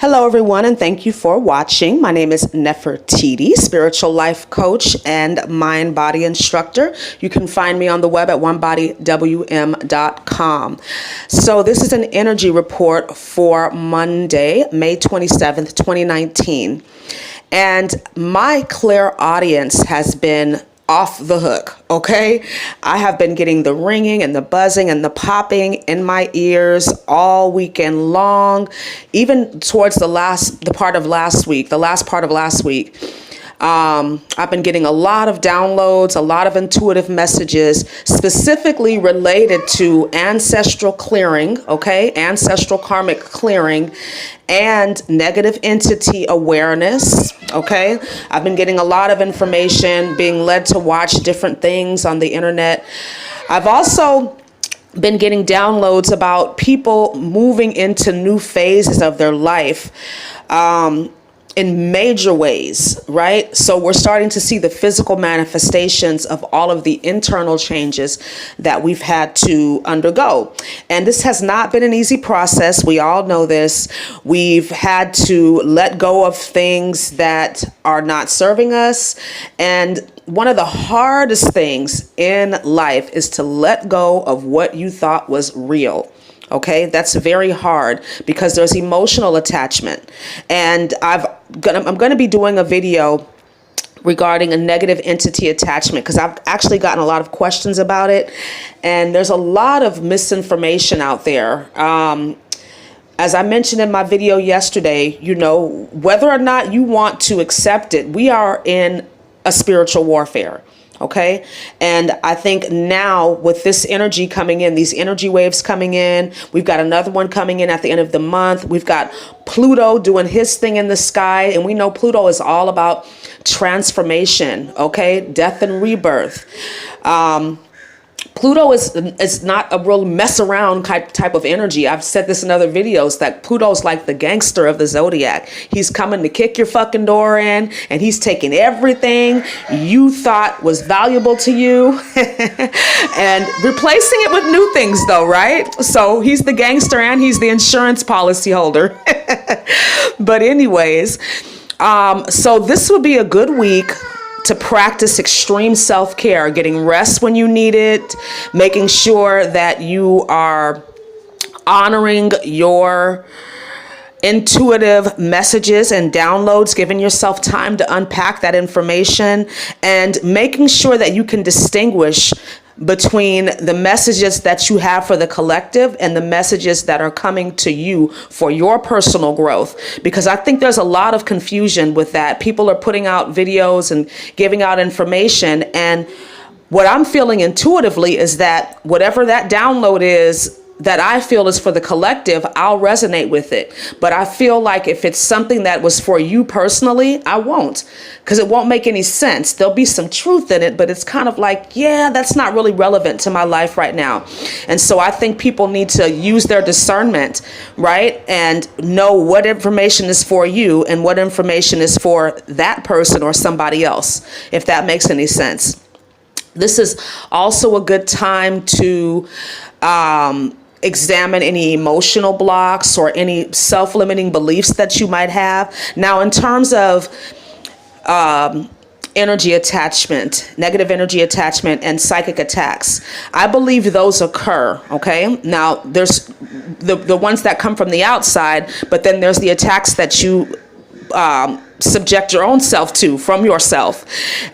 Hello, everyone, and thank you for watching. My name is Nefertiti, spiritual life coach and mind body instructor. You can find me on the web at onebodywm.com. So this is an energy report for Monday, May 27th, 2019. And my clairaudience has been off the hook, okay? I have been getting the ringing and the buzzing and the popping in my ears all weekend long, even towards the last part of last week. I've been getting a lot of downloads, a lot of intuitive messages, specifically related to ancestral clearing, okay? Ancestral karmic clearing and negative entity awareness, okay? I've been getting a lot of information, being led to watch different things on the internet. I've also been getting downloads about people moving into new phases of their life, in major ways, right? So we're starting to see the physical manifestations of all of the internal changes that we've had to undergo. And this has not been an easy process. We all know this. We've had to let go of things that are not serving us. And one of the hardest things in life is to let go of what you thought was real. Okay, that's very hard because there's emotional attachment. And I'm going to be doing a video regarding a negative entity attachment because I've actually gotten a lot of questions about it. And there's a lot of misinformation out there. As I mentioned in my video yesterday, you know, whether or not you want to accept it, we are in a spiritual warfare. Okay. And I think now with this energy coming in, these energy waves coming in, we've got another one coming in at the end of the month. We've got Pluto doing his thing in the sky. And we know Pluto is all about transformation. Okay. Death and rebirth. Pluto is not a real mess around type of energy. I've said this in other videos that Pluto's like the gangster of the zodiac. He's coming to kick your fucking door in and he's taking everything you thought was valuable to you and replacing it with new things though, right? So he's the gangster and he's the insurance policy holder. But anyways, so this would be a good week to practice extreme self-care, getting rest when you need it, making sure that you are honoring your intuitive messages and downloads, giving yourself time to unpack that information, and making sure that you can distinguish between the messages that you have for the collective and the messages that are coming to you for your personal growth. Because I think there's a lot of confusion with that. People are putting out videos and giving out information. And what I'm feeling intuitively is that whatever that download is that I feel is for the collective, I'll resonate with it. But I feel like if it's something that was for you personally, I won't, because it won't make any sense. There'll be some truth in it, but it's kind of like, yeah, that's not really relevant to my life right now. And so I think people need to use their discernment, right? And know what information is for you and what information is for that person or somebody else, if that makes any sense. This is also a good time to examine any emotional blocks or any self-limiting beliefs that you might have. Now, in terms of energy attachment, negative energy attachment, and psychic attacks, I believe those occur, okay? Now, there's the ones that come from the outside, but then there's the attacks that you subject your own self to from yourself.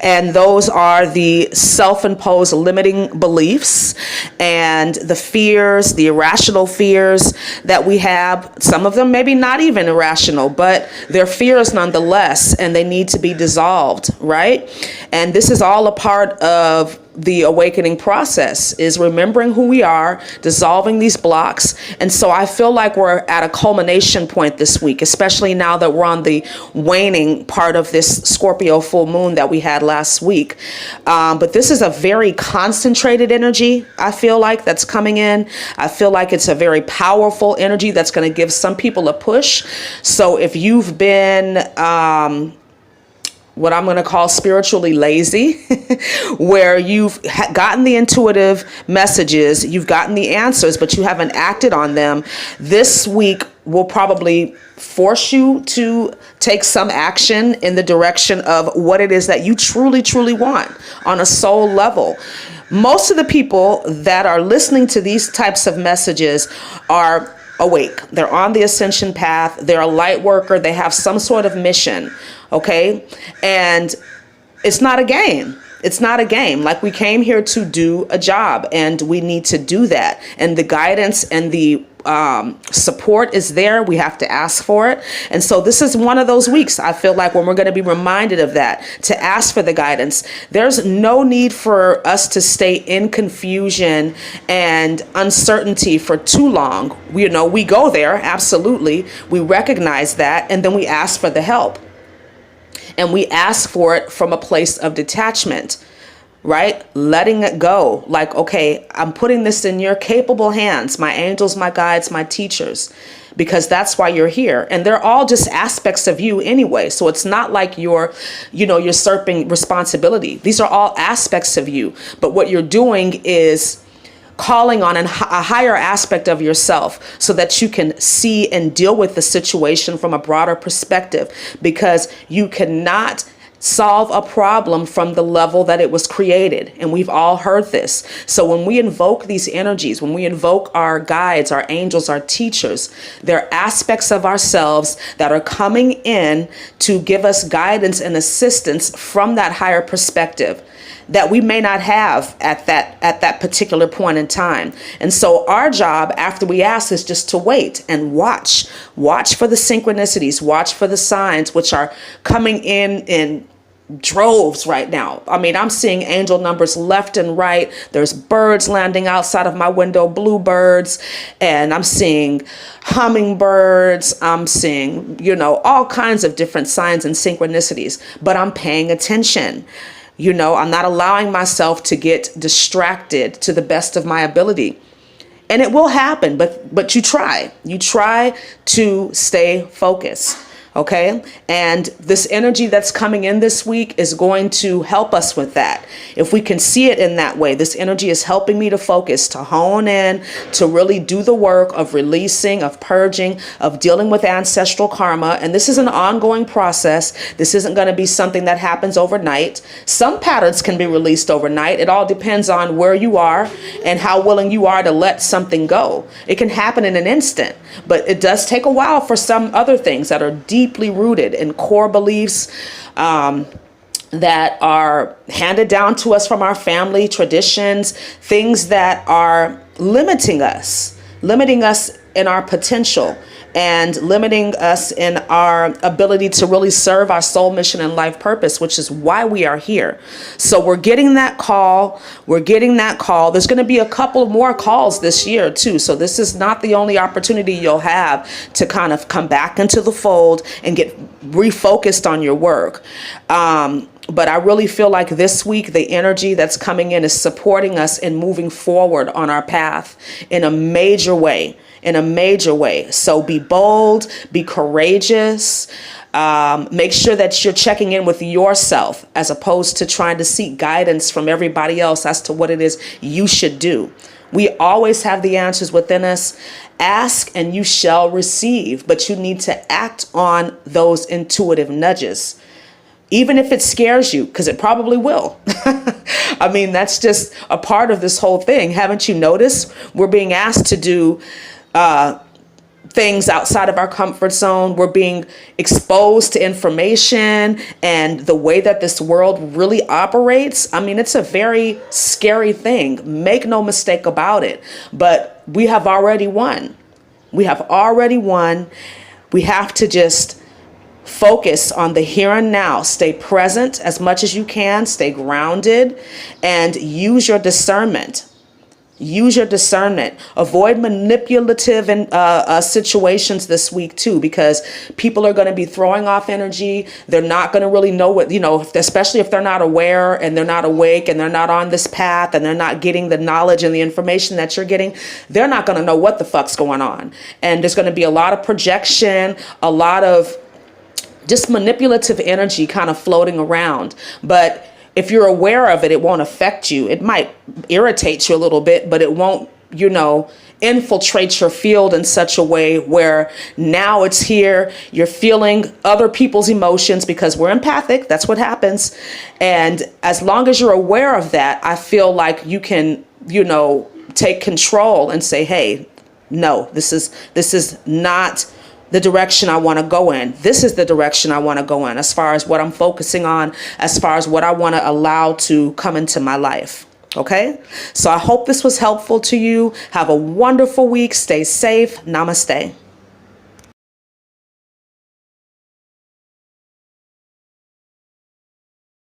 And those are the self-imposed limiting beliefs and the fears, the irrational fears that we have. Some of them maybe not even irrational, but they're fears nonetheless, and they need to be dissolved, right? And this is all a part of the awakening process, is remembering who we are, dissolving these blocks. And so I feel like we're at a culmination point this week, especially now that we're on the waning part of this Scorpio full moon that we had last week. But this is a very concentrated energy, I feel like, that's coming in. I feel like it's a very powerful energy that's going to give some people a push. So if you've been what I'm going to call spiritually lazy, where you've gotten the intuitive messages, you've gotten the answers, but you haven't acted on them. This week will probably force you to take some action in the direction of what it is that you truly, truly want on a soul level. Most of the people that are listening to these types of messages are awake. They're on the ascension path. They're a light worker. They have some sort of mission. Okay. And it's not a game. It's not a game. Like, we came here to do a job, and we need to do that. And the guidance and the support is there. We have to ask for it. And so this is one of those weeks, I feel like, when we're going to be reminded of that, to ask for the guidance. There's no need for us to stay in confusion and uncertainty for too long. We go there. Absolutely. We recognize that. And then we ask for the help. And we ask for it from a place of detachment, right? Letting it go. Like, okay, I'm putting this in your capable hands, my angels, my guides, my teachers, because that's why you're here. And they're all just aspects of you anyway. So it's not like you're usurping responsibility. These are all aspects of you. But what you're doing is calling on a higher aspect of yourself so that you can see and deal with the situation from a broader perspective, because you cannot solve a problem from the level that it was created. And we've all heard this. So when we invoke these energies, when we invoke our guides, our angels, our teachers, they're aspects of ourselves that are coming in to give us guidance and assistance from that higher perspective that we may not have at that particular point in time. And so our job after we ask is just to wait and watch for the synchronicities, watch for the signs, which are coming in droves right now. I mean, I'm seeing angel numbers left and right. There's birds landing outside of my window, bluebirds, and I'm seeing hummingbirds. I'm seeing, all kinds of different signs and synchronicities, but I'm paying attention. I'm not allowing myself to get distracted to the best of my ability. And it will happen, but you try to stay focused. Okay. And this energy that's coming in this week is going to help us with that. If we can see it in that way, this energy is helping me to focus, to hone in, to really do the work of releasing, of purging, of dealing with ancestral karma. And this is an ongoing process. This isn't going to be something that happens overnight. Some patterns can be released overnight. It all depends on where you are and how willing you are to let something go. It can happen in an instant, but it does take a while for some other things that are deeply rooted in core beliefs that are handed down to us from our family traditions, things that are limiting us in our potential and limiting us in our ability to really serve our soul mission and life purpose, which is why we are here. So we're getting that call. There's going to be a couple more calls this year too. So this is not the only opportunity you'll have to kind of come back into the fold and get refocused on your work. But I really feel like this week, the energy that's coming in is supporting us in moving forward on our path in a major way. So be bold, be courageous, make sure that you're checking in with yourself as opposed to trying to seek guidance from everybody else as to what it is you should do. We always have the answers within us. Ask and you shall receive, but you need to act on those intuitive nudges. Even if it scares you, because it probably will. I mean, that's just a part of this whole thing. Haven't you noticed? We're being asked to do things outside of our comfort zone. We're being exposed to information and the way that this world really operates. I mean, it's a very scary thing. Make no mistake about it. But we have already won. We have to just focus on the here and now. Stay present as much as you can. Stay grounded and use your discernment. Avoid manipulative situations this week too, because people are going to be throwing off energy. They're not going to really know what, especially if they're not aware and they're not awake and they're not on this path and they're not getting the knowledge and the information that you're getting. They're not going to know what the fuck's going on. And there's going to be a lot of projection, a lot of just manipulative energy kind of floating around. But if you're aware of it, it won't affect you. It might irritate you a little bit, but it won't, infiltrate your field in such a way where now it's here, you're feeling other people's emotions because we're empathic. That's what happens. And as long as you're aware of that, I feel like you can, take control and say, hey, no, this is not the direction I want to go in. This is the direction I want to go in as far as what I'm focusing on, as far as what I want to allow to come into my life. Okay? So I hope this was helpful to you. Have a wonderful week. Stay safe. Namaste.